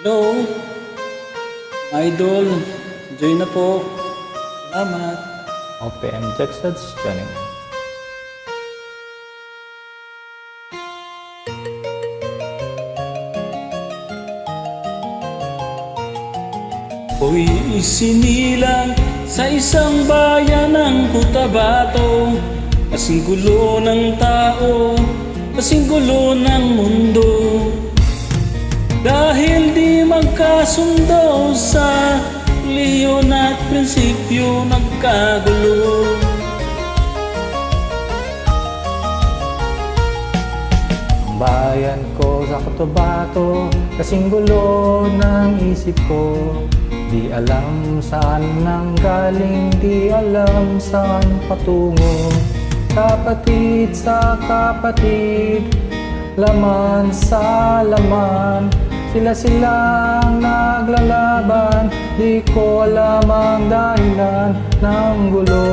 Hello, idol. Enjoy na po. Salamat. OPM Jackson's joining in. Ako'y isinilang sa isang bayan ng Cotabato. Kasing gulo ng tao, kasing gulo ng mundo. Dahil di magkasundo sa leyon at prinsipyo nagkagulo. Ang bayan ko sa Cotabato, kasing gulo ng isip ko. Di alam saan nanggaling, di alam saan patungo. Kapatid sa kapatid, laman sa laman, sila-silang naglalaban. Di ko alam ang dahilan ng gulo.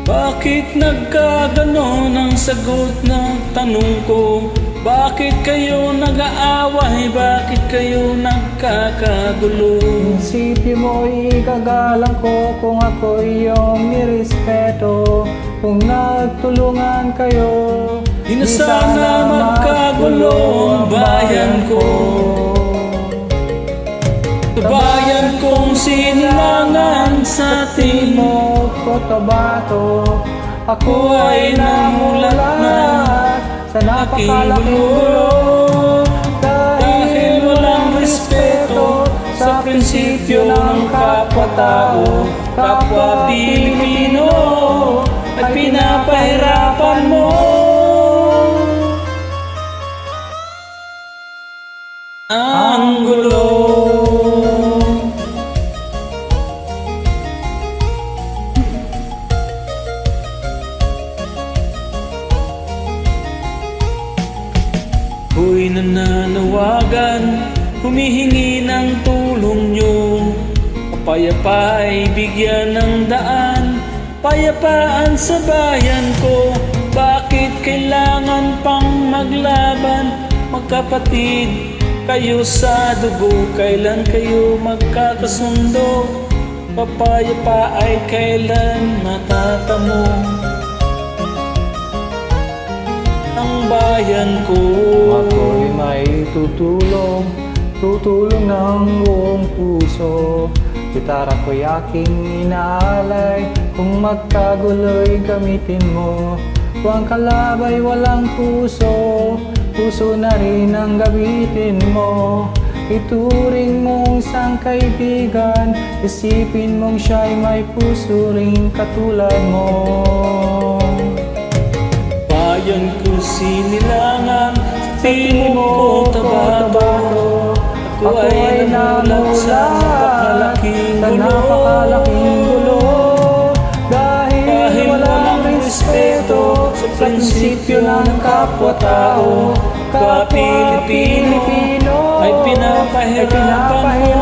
Bakit nagkaganon ang sagot na tanong ko? Bakit kayo nag-aaway? Bakit kayo nagkakagulo? Isipin mo, igagalang ko kung ako iyong nirespeto. Kung nagtulungan kayo, Di na sana magkagulo ang bayan ko. Sa bayan kong sinilangan sa timog Cotabato, ako ay namulat na sa napakalaking gulo. dahil walang respeto sa prinsipyo ng kapwa-tao. Kapwa Pilipino ay pinapahirapan mo. Ang gulo. Ako'y nananawagan, humihingi ng tulong nyo. Kapayapa ay bigyan ng daan, payapaan sa bayan ko. Bakit kailangan pang maglaban? Magkapatid kayo sa dugo, kailan kayo magkakasundo? Kapayapa ay kailan matatamo ang bayan ko? Ako'y may tutulong ng buong puso. Gitara ko'y aking inaalay, kung magkagulo'y gamitin mo. Huwag kalabay, walang puso, puso na rin ang gamitin mo. Ituring mong isang kaibigan, isipin mong siya'y may puso ring katulad mo. Bayan ko sinilangan sa timog Cotabato. Ako ay namulat sa napakalaking gulo. Dahil walang respeto sa prinsipyo ng kapwa-tao. Kapwa Pilipino ay pinapahirapan mo.